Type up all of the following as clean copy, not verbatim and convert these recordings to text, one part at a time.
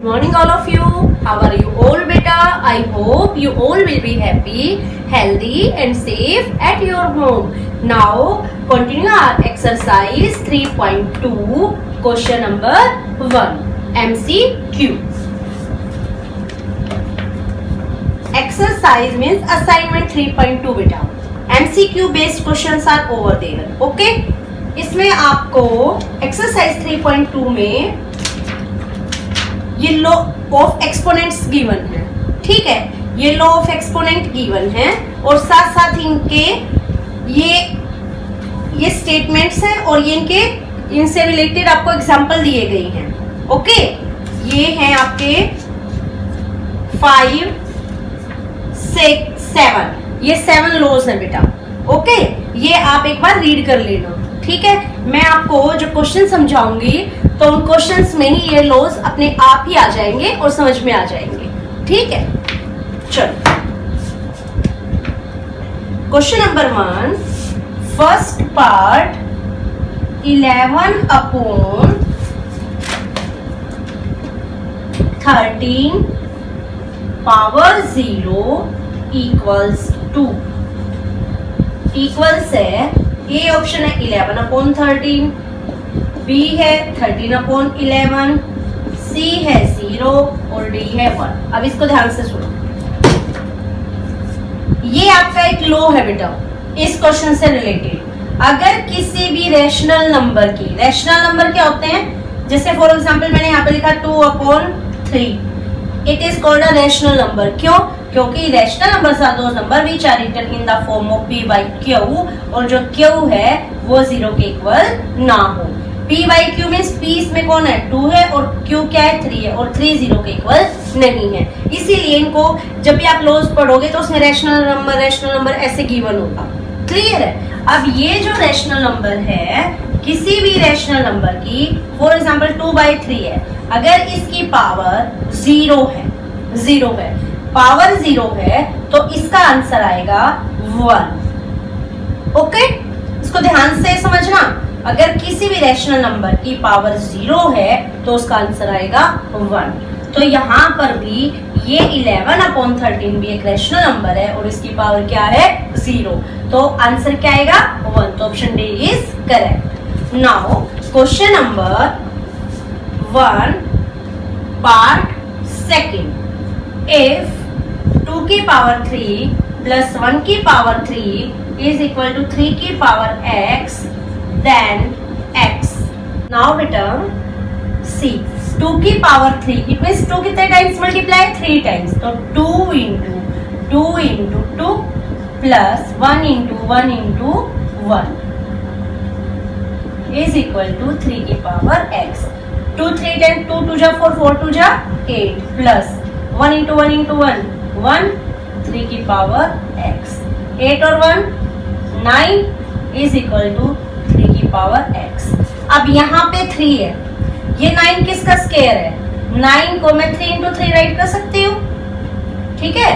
Morning all of you. How are you all beta? I hope you all will be happy, healthy and safe at your home. Now continue our exercise 3.2 question number 1 MCQ. Exercise means assignment 3.2 beta. MCQ based questions are over there. Okay? इसमें आपको exercise 3.2 में ये law of exponents given है, ठीक है। ये law of exponent given है और साथ साथ इनके ये स्टेटमेंट्स हैं और ये इनसे रिलेटेड आपको एग्जांपल दिए गए हैं। ओके, ये हैं आपके 5, 6, 7, ये 7 लॉज हैं बेटा। ओके, ये आप एक बार रीड कर लेना, ठीक है। मैं आपको जो क्वेश्चन समझाऊंगी तो उन क्वेश्चंस में ही ये लॉज अपने आप ही आ जाएंगे और समझ में आ जाएंगे, ठीक है। चलो question number 1, first part 11 upon 13 power 0 equals to, equals है ए ऑप्शन है 11 अपॉन 13, बी है 13 अपॉन 11, सी है 0 और डी है 1। अब इसको ध्यान से सुनो, ये आपका एक लॉ है बेटा इस क्वेश्चन से रिलेटेड। अगर किसी भी रैशनल नंबर की, रैशनल नंबर क्या होते हैं, जैसे फॉर एग्जांपल मैंने यहाँ पे लिखा 2 upon 3, it is called a rational number. क्यों? क्योंकि rational numbers are those number which are written in the form of p by q, और जो q है वो 0 के इक्वल ना हो। p by q means p इसमें कौन है, 2 है, और q क्या है, 3 है, और 3 0 के इक्वल नहीं है। इसीलिए इनको जब भी आप लॉज पढ़ोगे तो उसमें रैशनल नंबर ऐसे गिवन होगा। क्लियर है? अब ये जो रैशनल नंबर है, किसी भी रैशनल नंबर की, फॉर एग्जांपल 2 by 3 है, अगर इसकी पावर 0 है, पावर 0 है, तो इसका आंसर आएगा 1। ओके, इसको ध्यान से समझना। अगर किसी भी रैशनल नंबर की पावर 0 है तो उसका आंसर आएगा 1। तो यहाँ पर भी ये 11 अपॉन 13 भी एक रैशनल नंबर है और इसकी पावर क्या है, 0, तो आंसर क्या आएगा, 1। तो option D is correct. Now question number 1 part second, if 2 की पावर 3 प्लस 1 की पावर 3 इज इक्वल टू 3 की power x, then x। Now बेटा सी 2 की पावर 3, इट मीन्स 2 कितने टाइम्स मल्टीप्लाई, 3 टाइम्स, तो 2 इंटू 2 प्लस 1 इंटू 1 इज इक्वल टू 3 की power x। 2 3 times 2 2 जा 4 4 2 जा 8 प्लस 1 इंटू 1 3 की पावर x, 8 और 1 9 इज इक्वल टू 3 की पावर x। अब यहाँ पे 3 है, ये 9 किसका स्क्वायर है, 9 को मैं 3 इंटू 3 राइट कर सकती हूँ, ठीक है।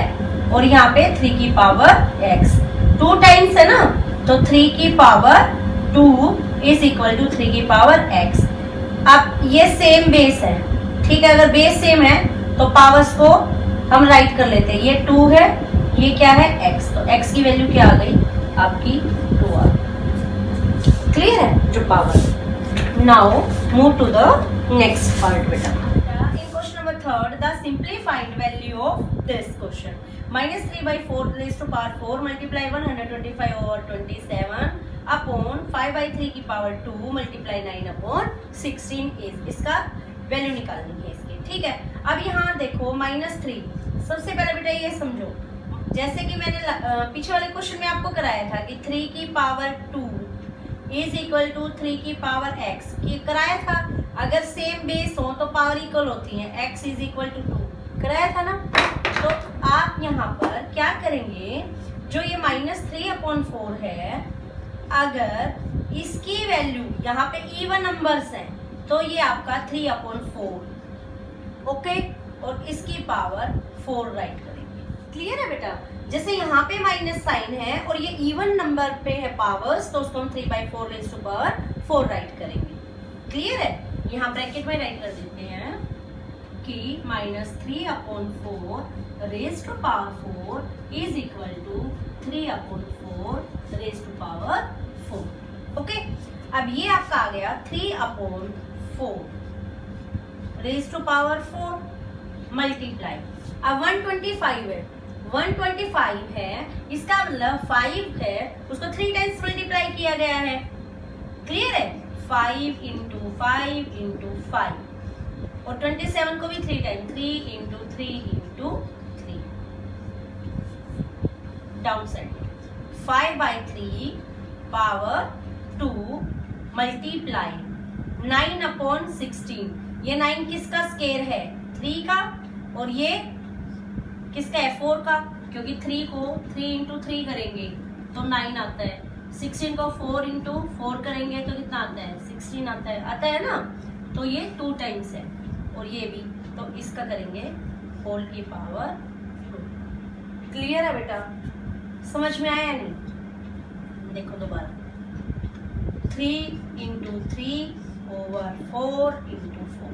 और यहाँ पे 3 की पावर x 2 टाइम्स है ना, तो 3 की पावर 2 इज इक्वल टू 3 की पावर x। अब ये सेम बेस है, ठीक है। अगर बेस सेम है तो पावर्स को हम राइट कर लेते हैं। ये 2 है, ये क्या है, x, तो x की वैल्यू क्या आ गई आपकी 2 आ गई। क्लियर है जो power. Now move to the next part बेटा। In question number 3 the simplified value of this question, -3/4 raised to power 4 multiply 125 over 27 upon 5/3 की पावर 2 मल्टीप्लाई 9 अपॉन 16 इज, इसका वैल्यू निकालनी है इसकी, ठीक है। अब यहाँ देखो -3, सबसे पहले बेटा ये समझो, जैसे कि मैंने पीछे वाले क्वेश्चन में आपको कराया था कि 3 की पावर 2 इज इक्वल टू 3 की पावर x, ये कराया था। अगर सेम बेस हो तो पावर इक्वल होती है, x इज इक्वल टू 2 कराया था ना। तो आप यहाँ पर क्या करेंगे, जो ये -3/4 है, अगर इसकी वैल्यू यहाँ पे इवन नंबर्स हैं तो ये आपका 3/4, ओके, और इसकी पावर 4 राइट करेंगे। क्लियर है बेटा? जैसे यहाँ पे माइनस साइन है और ये इवन नंबर पे है पावर्स, तो उसको हम 3/4 रेज़ टू पावर 4 राइट करेंगे। क्लियर है? यहाँ ब्रैकेट में राइट कर देते हैं कि -3/4 raise to power 4 is equal to 3/4 raise to power 4। Okay, अब ये आपका आ गया 3/4 रेज़ टू पावर 4 मल्टीप्लाई। अब 125 है, 125 है, इसका मतलब 5 है, उसको 3 टाइम्स मल्टीप्लाई किया गया है। क्लियर है? 5 × 5 × 5 और 27 को भी 3 time, 3 × 3 × 3 down side 5/3 power 2 multiply 9/16। ये 9 किसका स्केयर है? 3 का, और ये किसका है? 4 का, क्योंकि 3 को 3 × 3 करेंगे तो 9 आता है। 16 को 4 × 4 करेंगे तो कितना आता है? 16 आता है ना। तो ये 2 टाइम्स है, और ये भी, तो इसका करेंगे होल की पावर 2। क्लियर है बेटा? समझ में आया नहीं? देखो दोबारा, 3 × 3 / 4 × 4।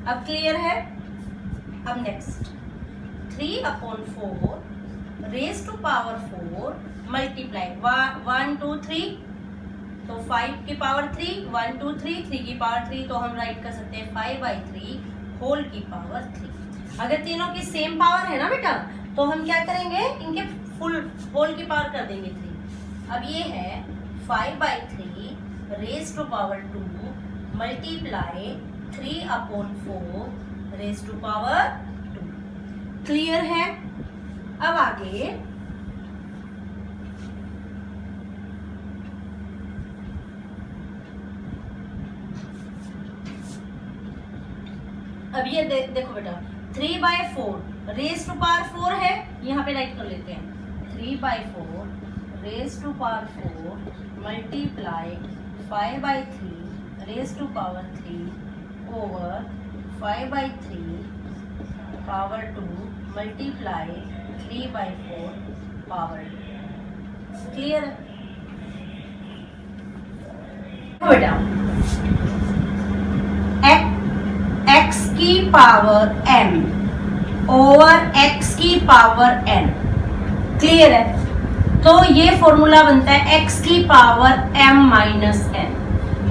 अब क्लियर है? अब next 3/4 raise to power 4 multiply 1 2 3, तो 5 की पावर 3, 1 2 3, 3 की पावर 3, तो हम राइट कर सकते हैं 5/3 होल की पावर 3। अगर तीनों की सेम पावर है ना बेटा, तो हम क्या करेंगे? इनके फुल होल की पावर कर देंगे 3। अब ये है 5/3 raise to power 2 multiply 3/4 raise to power 2। Clear है? अब आगे अब ये देखो बेटा, 3/4 रेज़ टू पावर 4 है, यहाँ पे राइट कर लेते हैं। 3/4 raise to power 4 multiply 5/3 raise to power 3 over 5/3 power 2 multiply 3/4 power 2। Clear है बेटा? x की पावर m ओवर x की पावर n। क्लियर है? तो ये फॉर्मूला बनता है x की पावर m - n।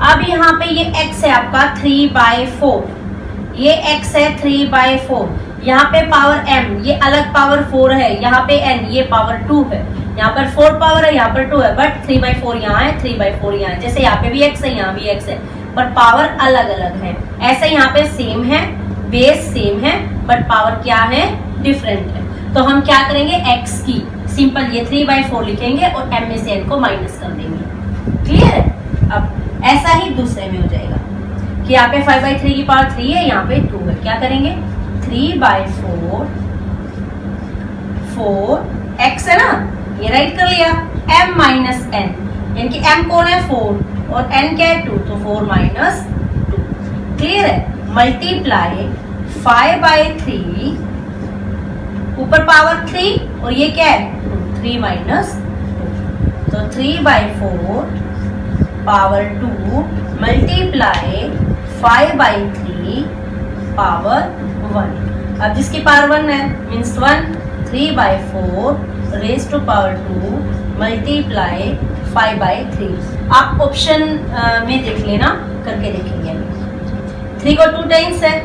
अब यहाँ पे ये x है आपका 3/4, ये x है 3/4, यहाँ पे पावर m, ये अलग पावर 4 है, यहाँ पे n, ये पावर 2 है, यहाँ पर 4 पावर है, यहाँ पर 2 है, बट 3/4 यहाँ है, 3/4 यहाँ है। जैसे यहाँ पे भी x है, यहाँ भी x है, पर पावर अलग अलग है। ऐसे यहाँ पे सेम है, बेस सेम है, बट पावर क्या है? डिफरेंट है। तो हम क्या करेंगे? x की सिंपल ये 3/4 लिखेंगे और m में से n को माइनस कर देंगे। क्लियर है? अब ऐसा ही दूसरे में हो जाएगा कि यहाँ पे 5/3 की पावर 3 है, यहाँ पे 2 है। क्या करेंगे? 3/4 4 x है ना, ये राइट कर लिया, m - n, यानी कि m कौन है? 4, और n क्या है? 2, तो 4 - 2। क्लियर है? मल्टीप्लाई 5/3 ऊपर पावर 3 और ये क्या है? 3 - 2, तो 3/4 पावर 2 मल्टीप्लाई 5/3 पावर 1। अब जिसकी पावर 1 है means 1, 3/4 raise to power 2 multiply 5/3। आप ऑप्शन में देख लेना, करके देखेंगे। 3 को 2 टाइम्स है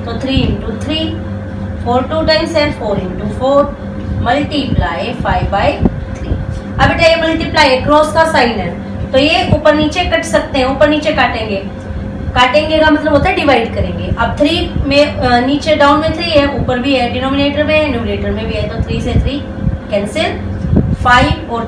तो 3 × 3, 4 2 टाइम्स है, 4 × 4 मल्टीप्लाई 5/3। अब बेटा ये मल्टीप्लाई है, क्रॉस का साइन है, तो ये ऊपर नीचे कट सकते हैं, ऊपर नीचे काटेंगे, काटेंगे का मतलब होता है डिवाइड करेंगे। अब 3 में नीचे डाउन में 3 है, ऊपर भी है, डिनोमिनेटर में है, न्यूमरेटर में भी है, तो 3 से 3 कैंसिल, 5 और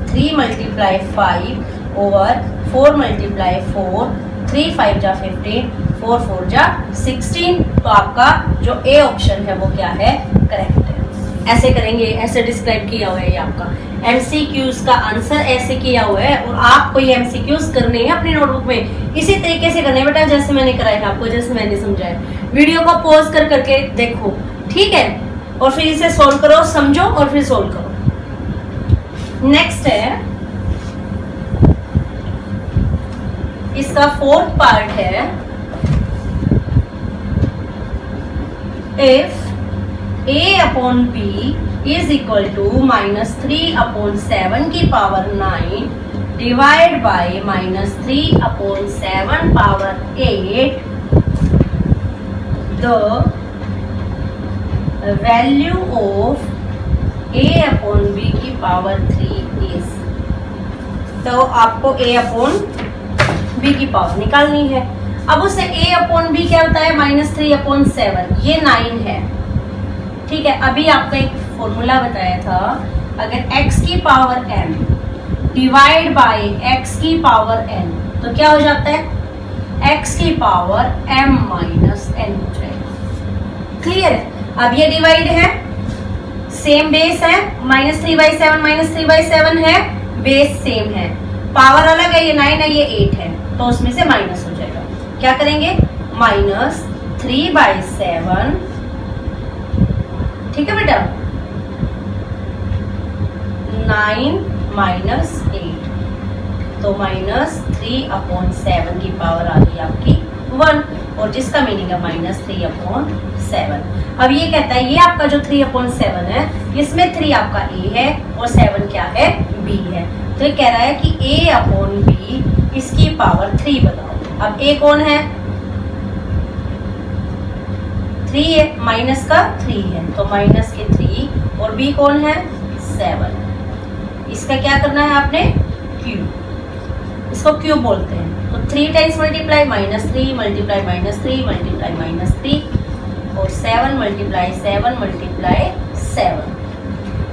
3 मल्टीप्लाई 5 ओवर 4 मल्टीप्लाई 4, 3 5 जा 15, 4 4 जा 16। तो आपका जो ए ऑप्शन है वो क्या है? करेक्ट है। ऐसे करेंगे, ऐसे डिस्क्राइब किया हुआ है ये आपका MCQs का आंसर ऐसे किया हुआ है, और आपको ये MCQs करने हैं अपनी नोटबुक में। इसी तरीके से करने बेटा जैसे मैंने कराया है आपको, जैसे मैंने समझाया। वीडियो को पॉज कर करके देखो, ठीक है, और फिर इसे सोल्व करो, समझो और फिर सोल्व करो। नेक्स्ट है इसका 4th पार्ट है if a upon b is equal to -3/7 की power 9 divide by -3/7 power 8, the value of a upon b की पावर 3 इज। तो आपको a अपॉन b की पावर निकालनी है। अब उसे a अपॉन b क्या होता है, -3/7, ये 9 है। ठीक है, अभी आपका एक फॉर्मूला बताया था, अगर x की power m divide by x की पावर n तो क्या हो जाता है, x की पावर m माइनस n हो जाएगा। क्लियर है? अब ये डिवाइड है, सेम बेस है, -3/7 है, बेस सेम है, पावर अलग है, ये 9 है, ये 8 है, तो उसमें से माइनस हो जाएगा। क्या करेंगे, -3/7, ठीक है बेटा, 9 माइनस 8, तो -3/7 की पावर आ गई आपकी 1, और जिसका मीनिंग है -3/7। अब ये कहता है, ये आपका जो 3/7 है, इसमें 3 आपका a है और 7 क्या है, b है। तो ये कह रहा है कि a अपॉन b इसकी पावर 3 बताओ। अब a कौन है, 3 है, माइनस का 3 है, तो माइनस के 3, और b कौन है, 7। इसका क्या करना है आपने, क्यूब, इसको क्यूब बोलते हैं। तो 3 टाइम्स मल्टीप्लाई -3 मल्टीप्लाई -3 मल्टीप्लाई -3 और 7 मल्टीप्लाई 7 मल्टीप्लाई 7,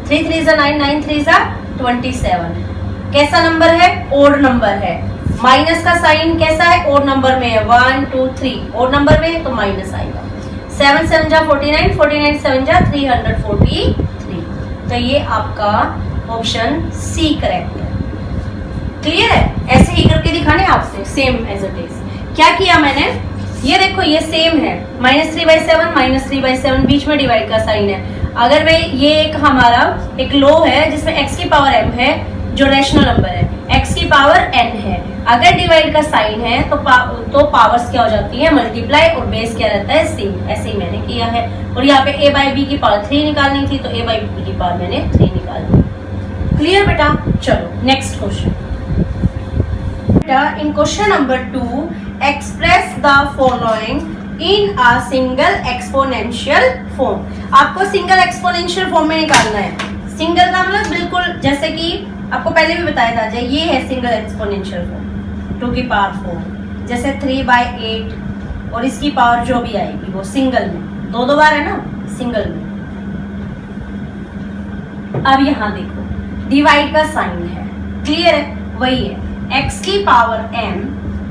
3 3 जा 9, 9 3 जा 27। कैसा नंबर है, ओड नंबर है। माइनस का साइन कैसा है, ओड नंबर में है, 1 2 3 ओड नंबर में है, तो माइनस आएगा। 7 7 जा 49, 49 7 जा 343। तो ये आपका ऑप्शन सी करेक्ट है। क्लियर है? ऐसे ही करके दिखाने आपसे, सेम एज इट इज। क्या किया मैंने, ये देखो ये सेम है, -3/7 बीच में डिवाइड का साइन है। अगर मैं ये एक हमारा एक लो है जिसमें x की पावर m है, जो रैशनल नंबर है, x की पावर n है, अगर डिवाइड का साइन है तो पावर्स क्या हो जाती है, मल्टीप्लाई, और बेस क्या रहता है, सेम। ऐसे ही मैंने किया है। और यहाँ पे a/b की पावर 3 निकालनी थी, तो a/b की पावर मैंने 3 निकाल दी। क्लियर बेटा? चलो next question. In question number 2, express the following in a single exponential form। आपको सिंगल एक्सपोनेंशियल फॉर्म में निकालना है। सिंगल का मतलब बिल्कुल, जैसे कि आपको पहले भी बताया था, ये है सिंगल एक्सपोनेंशियल फॉर्म 2 की पावर 4, जैसे 3/8, और इसकी पावर जो भी आएगी वो सिंगल में, दो बार है ना, सिंगल में। अब यहाँ देखो डिवाइड का साइन है, क्लियर है, वही है, x की power m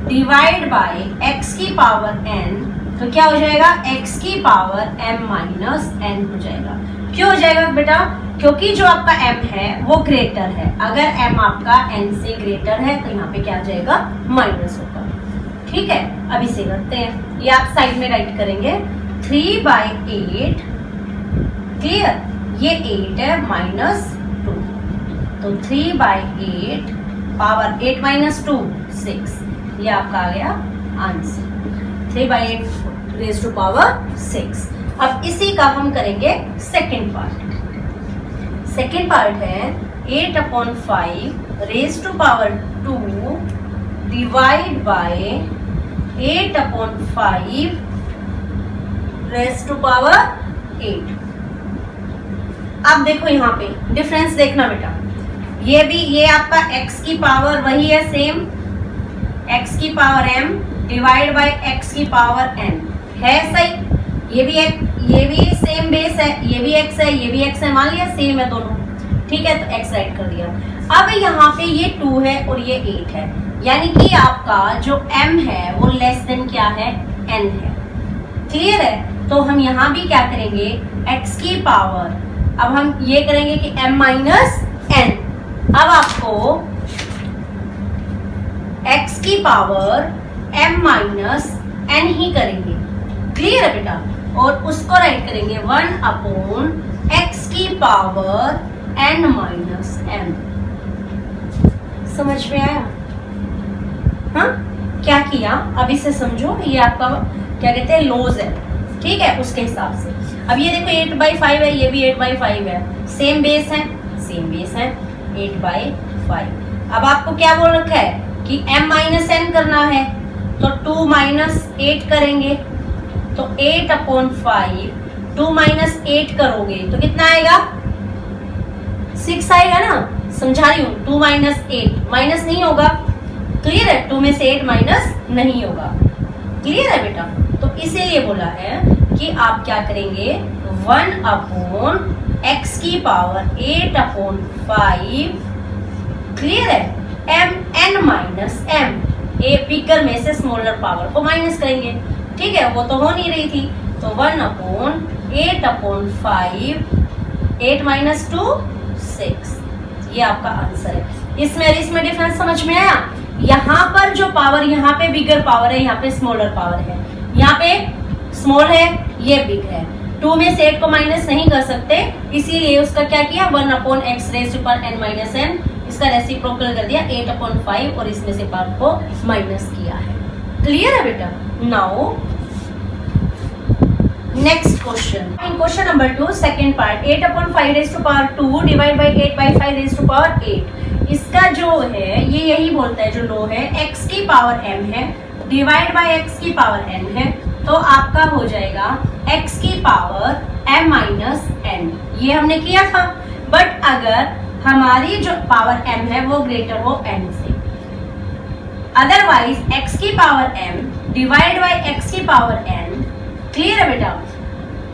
divide by x की पावर n, तो क्या हो जाएगा, x की पावर m माइनस n हो जाएगा। क्यों हो जाएगा बेटा, क्योंकि जो आपका m है वो ग्रेटर है। अगर m आपका n से ग्रेटर है तो यहाँ पे क्या आ जाएगा, माइनस होगा। ठीक है, अब इसे करते हैं, ये आप साइड में राइट करेंगे, 3/8, क्लियर, ये 8 है माइनस 2, तो 3/8 पावर 8 माइनस 2 6, ये आपका आ गया आंसर, 3/8 रेज टू पावर 6। अब इसी का हम करेंगे सेकंड पार्ट। सेकंड पार्ट है 8/5 raise to power 2 divide by 8/5 raise to power 8। अब देखो यहाँ पे डिफरेंस देखना बेटा, ये आपका x की पावर वही है, सेम, x की power m divide by x की पावर n है, सही। ये भी सेम बेस है, ये भी x है, ये भी x है, मान लिया सेम है दोनों, ठीक है, तो x राइट कर दिया। अब यहाँ पे ये 2 है और ये 8 है, यानी कि आपका जो m है वो लेस देन क्या है, n है। क्लियर है? तो हम यहाँ भी क्या करेंगे, x की पावर, अब हम ये करेंगे कि m माइनस n। अब आपको x की पावर m माइनस n ही करेंगे, क्लियर है बेटा, और उसको राइट करेंगे 1/x की पावर n माइनस m। समझ में आया? हाँ, क्या किया, अभी से समझो, ये आपका क्या कहते हैं, लॉज है, ठीक है, उसके हिसाब से। अब ये देखो 8/5 है, ये भी 8/5 है, सेम बेस है, सेम बेस है, 8/5। अब आपको क्या बोल रखा है कि m माइनस n करना है, तो 2 माइनस 8 करेंगे, तो 8/5, 2 माइनस 8 करोगे तो कितना आएगा, 6 आएगा ना। समझा रही हूँ, 2 माइनस 8 माइनस नहीं होगा, क्लियर है, 2 में से 8 माइनस नहीं होगा, क्लियर है बेटा। तो इसीलिए बोला है कि आप क्या करेंगे, 1/x की पावर 8/5, क्लियर है, m n माइनस m, ए बिगर में से स्मॉलर पावर को माइनस करेंगे, ठीक है, वो तो हो नहीं रही थी, तो 1/8/5, 8 माइनस 2 6, ये आपका आंसर है। इसमें डिफरेंस समझ में आया। यहाँ पर जो पावर, यहाँ पे बिगर पावर है, यहाँ पे स्मॉलर पावर है, यहाँ पे स्मॉल है, ये बिग है, 2 में से 8 को माइनस नहीं कर सकते, इसीलिए उसका क्या किया, 1/x raise to power n minus n, इसका रेसिप्रोकल कर दिया 8/5 और इसमें से पार्ट को माइनस किया है। क्लियर है बेटा। Now next question, in question number 2 second part, 8/5 raise to power 2 divide by 8/5 raise to power 8। इसका जो है ये यही बोलता है, जो लो है x की पावर m है डिवाइड बाय x की पावर n है, तो आपका हो जाएगा x की पावर m माइनस n, ये हमने किया था। बट अगर हमारी जो पावर m है वो ग्रेटर हो n से, अदरवाइज x की power m divide by x की पावर n, क्लियर है बेटा।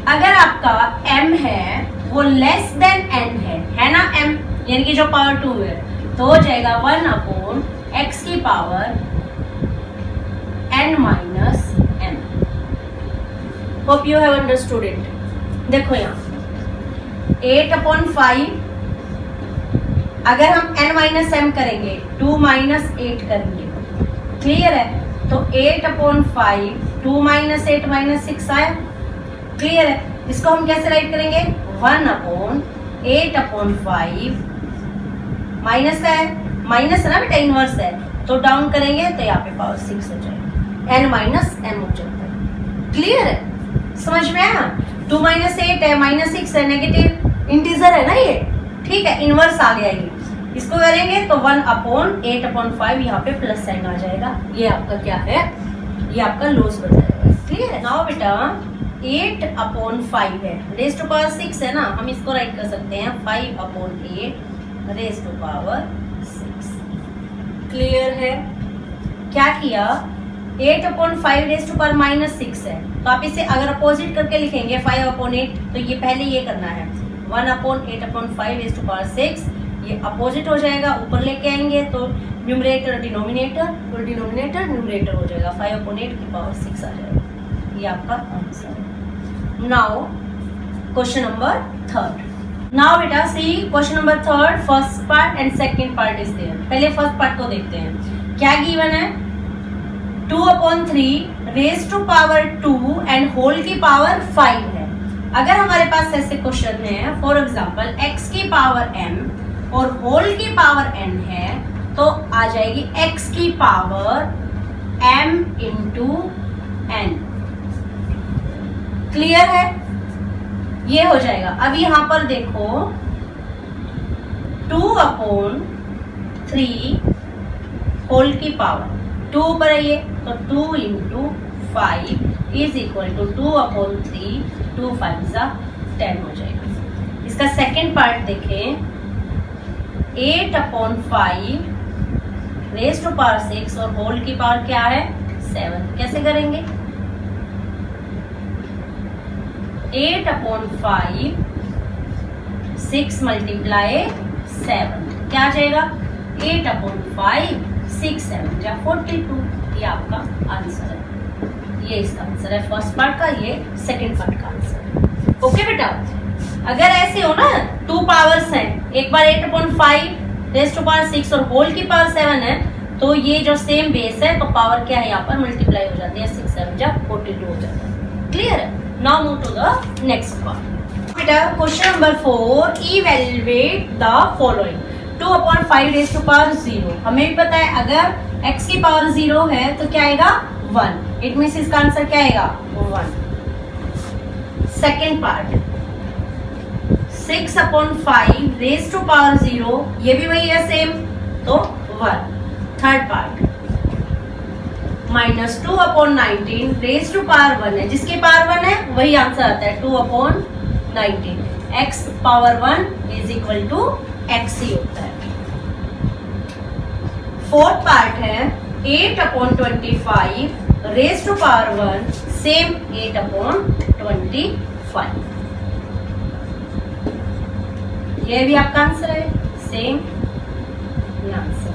अगर आपका m है वो लेस देन n है ना, m यानी कि जो पावर 2 है, तो हो जाएगा 1/x की power n minus m। Hope you have understood it. देखो यहाँ 8/5, अगर हम n माइनस m करेंगे, 2 माइनस 8 करेंगे, क्लियर है, तो 8/5, 2 माइनस 8 माइनस 6 आया, क्लियर है। इसको हम कैसे राइट करेंगे, 1/8/5 माइनस का है, माइनस है ना बेटा, इनवर्स है, तो डाउन करेंगे तो यहाँ पे पावर 6 हो जाएगा, n माइनस m हो जाता है, क्लियर है, समझ में आया। 2 माइनस 8 है, माइनस 6 है, नेगेटिव इंटीजर है ना ये, ठीक है, इनवर्स आ गया ये, इसको करेंगे तो 1/8/5 यहाँ पे प्लस साइन आ जाएगा, ये आपका क्या है, ये आपका लॉस बन जाएगा, क्लियर है। नाउ बेटा 8/5 है, रेज़ टू पावर 6 है ना, हम इसको राइट कर सकते हैं 5/8 रेज़ टू पावर 6, क्लियर है। क्या किया, 8/5 रेज़ टू पावर माइनस 6 है, तो आप इसे अगर अपोजिट करके लिखेंगे 5/8, तो ये पहले ये करना है, 1/8/5 रेज़ टू पावर 6, ये अपोजिट हो जाएगा, ऊपर लेके आएंगे तो न्यूमरेटर डिनोमिनेटर, तो डिनोमिनेटर न्यूमरेटर हो जाएगा, 5/8 की पावर 6 आ जाएगा, ये आपका आंसर है। Now question number 3। नाउ बेटा see question number 3, first part and second part is there. पहले फर्स्ट पार्ट को देखते हैं, क्या गिवन है, 2/3 raise to power 2 and whole की पावर 5 है। अगर हमारे पास ऐसे क्वेश्चन है, फॉर एग्जांपल x की पावर m और होल की पावर n है, तो आ जाएगी x की power m into n, clear है, ये हो जाएगा। अब यहां पर देखो 2/3 होल की पावर 2 पर है ये, तो 2 इंटू 5 इज इक्वल टू 2/3, 2 5 10 हो जाएगा। इसका सेकेंड पार्ट देखें, 8/5 रेज़ टू पावर 6 और होल की पावर क्या है 7, कैसे करेंगे, 8/5 6 मल्टीप्लाई 7 क्या आ जाएगा, 8/5 6 7 जा 42, ये आपका आंसर है, ये इसका आंसर है फर्स्ट पार्ट का, ये सेकंड पार्ट का आंसर है। ओके बेटा, अगर ऐसे हो ना 2 पावर्स हैं, एक बार 8/5 रेज़ टू पावर 6 और होल की पावर 7 है, तो ये जो सेम बेस है तो पावर क्या है यहाँ पर मल्टीप्लाई हो जाती है, 6 7 जा 42 हो जाता है, क्लियर है। Now move to the next one. बेटा question number 4, evaluate the following, 2/5 raise to power 0, हमें भी पता है अगर x की पावर 0 है तो क्या आएगा 1, इट मीन्स इसका आंसर क्या आएगा 1। Second part 6/5 raise to power 0, ये भी वही है सेम, तो 1. Third part -2/19 raise to power 1 है, जिसकी पावर 1 है वही आंसर आता है 2/19. x power 1 is equal to x ही होता है. फोर्थ पार्ट है 8/25 रेज टू पावर 1, सेम 8/25. ये भी आपका आंसर है, सेम आंसर.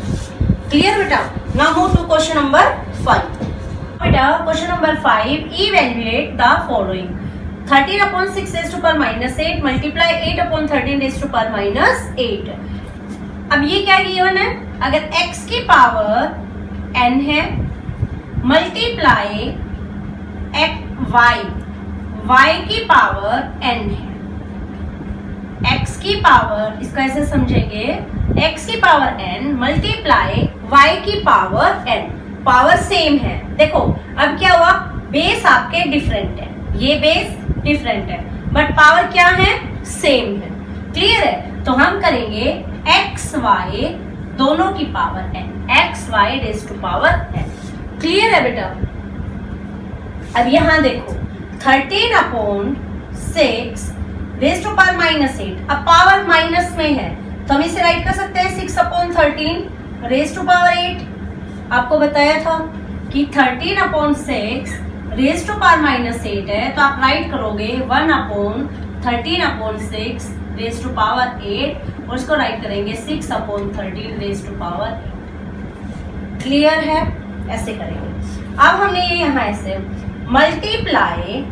क्लियर बेटा? Now move to question number 5. बेटा question number 5, evaluate the following. 13/6 raise to power -8 multiply 8/13 raise to power -8. अब ये क्या गिवन है? अगर x की पावर n है मल्टीप्लाई y की पावर n है. x की पावर, इसको ऐसे समझेंगे, x की पावर n मल्टीप्लाई y की पावर n. पावर सेम है. देखो अब क्या हुआ, बेस आपके डिफरेंट है, ये बेस डिफरेंट है बट पावर क्या है, सेम है. क्लियर है? तो हम करेंगे एक्स वाई दोनों की power n, x y raise to power n. Clear है बेटा? अब यहां देखो 13/6 रेज टू पावर -8, अब पावर माइनस में है तो हम इसे राइट कर सकते हैं 6/13 रेज टू पावर 8. आपको बताया था कि 13/6 रेज टू पावर -8 है तो आप राइट करोगे 1/13/6 रेज टू पावर 8 और इसको राइट करेंगे 6/13 रेज टू पावर 8. क्लियर है? ऐसे करेंगे. अब हमने ये यहाँ ऐसे मल्टीप्लाई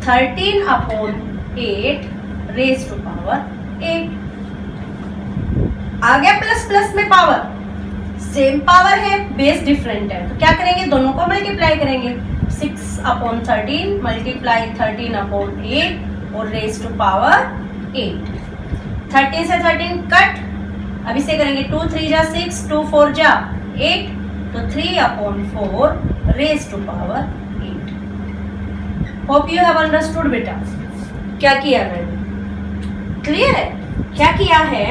13/8 रेज टू पावर 8 आ गया. प्लस प्लस में पावर, सेम पावर है, बेस डिफरेंट है, तो क्या करेंगे, दोनों को मल्टीप्लाई करेंगे. 6/13 मल्टीप्लाई 13/8 और रेज टू पावर 8. 13 से 13 कट. अब इसे करेंगे 2 3 जा 6, 2 4 जा 8, तो 3/4 raise to power 8. Hope you have understood बेटा. क्या किया मैंने? क्लियर है? क्या किया है,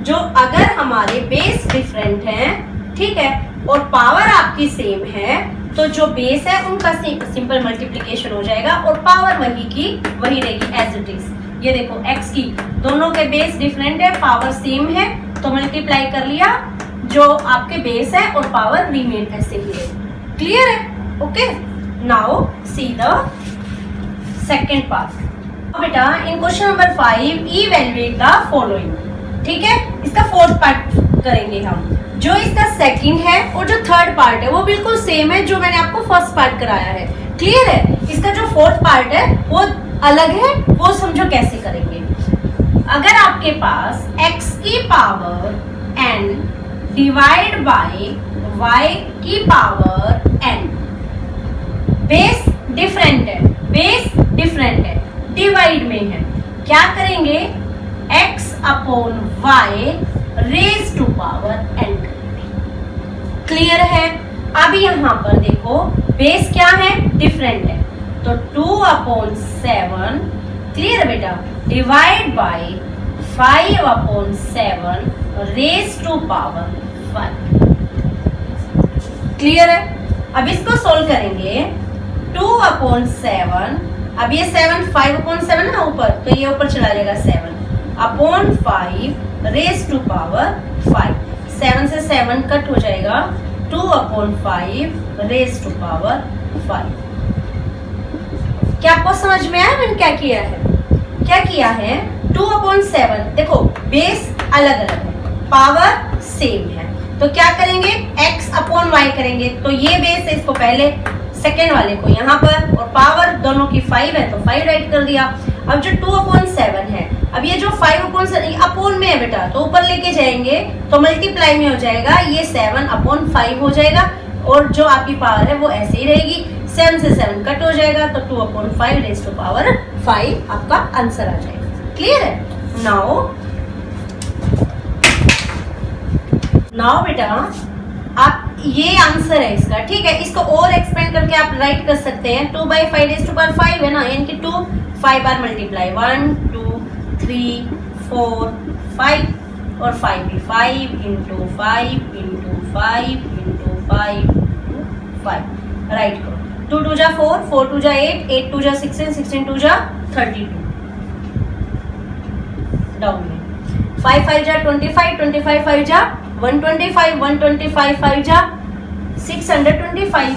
जो अगर हमारे बेस डिफरेंट हैं, ठीक है, और पावर आपकी सेम है, तो जो बेस है उनका सिंपल मल्टीप्लिकेशन हो जाएगा और पावर वही की वही रहेगी एज इट इज. ये देखो x की दोनों के बेस डिफरेंट है, पावर सेम है, तो मल्टीप्लाई कर लिया, जो आपके बेस है और पावर रिमेन ऐसे ही है. क्लियर है? Okay. Now see the second part. बेटा in question number 5 evaluate the following. ठीक है, इसका फोर्थ पार्ट करेंगे हम. जो इसका सेकंड है और जो थर्ड पार्ट है वो बिल्कुल सेम है जो मैंने आपको फर्स्ट पार्ट कराया है. क्लियर है? इसका जो फोर्थ पार्ट है वो अलग है, वो समझो कैसे करेंगे. अगर आपके पास x की power n divide by y की पावर n, बेस डिफरेंट है, बेस डिफरेंट है, डिवाइड में है, क्या करेंगे, x/y raise to power n. Clear है? अब यहाँ पर देखो बेस क्या है, डिफरेंट है, तो 2/7. क्लियर है बेटा? Divide by 5/7 raise to power 5. Clear है? अब इसको सोल्व करेंगे 2/7. अब ये 7 5/7 है ऊपर, तो ये ऊपर चला जाएगा 7/5 रेज टू पावर 5. 7 से 7 कट हो जाएगा, 2/5 रेज टू पावर 5. क्या आपको समझ में आया मैंने क्या किया है? क्या किया है, 2/7. देखो बेस अलग अलग है, पावर सेम है, तो क्या करेंगे, x/y करेंगे, तो ये बेस है, इसको पहले सेकेंड वाले को यहाँ पर, और पावर दोनों की 5 है तो 5 राइट कर दिया. अब जो 2/7 है, अब ये जो 5/7 अपोन में है बेटा, तो ऊपर लेके जाएंगे तो मल्टीप्लाई में हो जाएगा, ये 7/5 हो जाएगा, और जो आपकी पावर है वो ऐसे ही रहेगी. 7 से 7 कट हो जाएगा, तो 2/5 रेज टू पावर 5 आपका आंसर आ जाएगा. क्लियर है? नाउ बेटा आप ये आंसर है इसका, ठीक है। इसको और एक्सपेंड करके आप राइट कर सकते हैं, 2/5 है ना, यानी कि 2 5 बार मल्टीप्लाई, 1 2 3 4 5 और 5 भी 5 into 5 into 5 into 5 into 5 right करो। 2 2 जा 4, 4 2 जा 8, 8 2 जा 16, 16 2 जा 32 डाउन में। 5 5 जा 25, 25 5 जा 125, 125 5 जा 625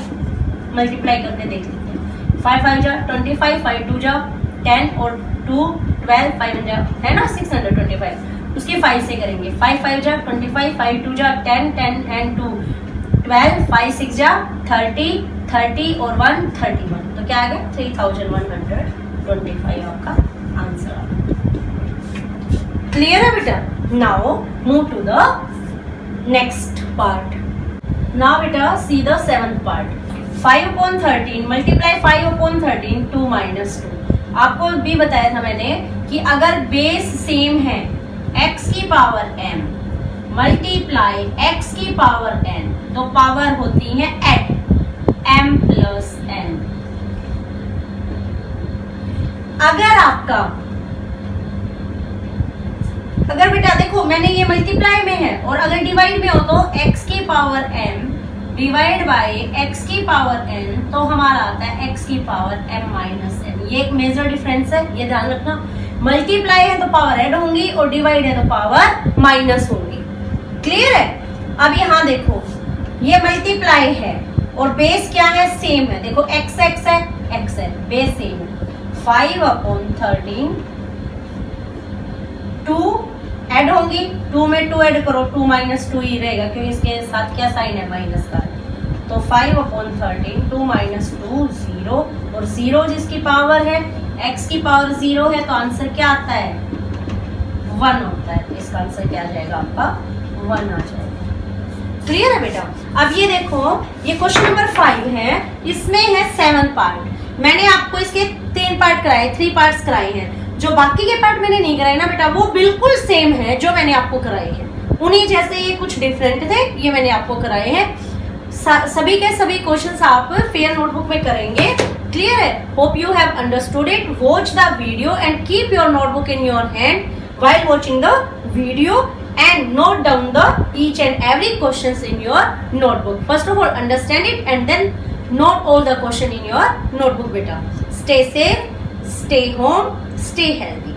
मल्टीप्लाई करके देख लेते हैं। 5 5 जा 25, 5 2 जा 10 और 2 12, 5 जा है ना 625, उसके 5 से करेंगे। 5 5 जा 25, 5 2 जा 10, 10 एंड 2 12, 5 6 जा 30, 30 और 1 31, तो क्या आ गया 3125 आपका आंसर आ गया। क्लियर है बेटा? Now move to the next part. Now बेटा see the 7th part. 5/13 multiply 5/13 2 - 2। आपको भी बताया था मैंने कि अगर बेस सेम है x की पावर m मल्टीप्लाई x की पावर n, तो पावर होती है एट m प्लस n। अगर बेटा देखो मैंने ये मल्टीप्लाई में है और अगर डिवाइड में हो तो x की power m divide by x की पावर n, तो हमारा आता है x की पावर m माइनस n। ये एक मेजर डिफरेंस है, ये ध्यान रखना। मल्टीप्लाई है तो पावर ऐड होंगी और डिवाइड है तो पावर माइनस होंगी। क्लियर है? अब यहाँ देखो ये मल्टीप्लाई है और बेस क्या है, सेम है। देखो x x है, x है, बेस सेम है। 5/13 2 ऐड होंगी, 2 में 2 ऐड करो, 2 - 2 ही रहेगा क्योंकि इसके साथ क्या साइन है, माइनस का। तो 5/13 2 - 2 0 और 0 जिसकी पावर है x की पावर 0 है, तो आंसर क्या आता है 1 होता है। तो इसका आंसर क्या आ जाएगा आपका 1 आ जाएगा। क्लियर है बेटा? अब ये देखो ये क्वेश्चन नंबर 5 है, इसमें है 7 पार्ट। मैंने आपको इसके 3 पार्ट कराए, 3 पार्ट्स कराए हैं। जो बाकी के पार्ट मैंने नहीं कराए ना बेटा, वो बिल्कुल सेम है जो मैंने आपको कराए हैं। उन्हीं जैसे ये कुछ डिफरेंट थे, ये मैंने आपको कराए हैं। सभी के सभी क्वेश्चंस आप फेयर नोटबुक में करेंगे। क्लियर है? Hope you have understood it. Watch the video and keep your notebook in your hand while watching the video and note down the each and every questions in your notebook. First of all understand it and then note all the question in your notebook beta. Stay safe, stay home, stay healthy.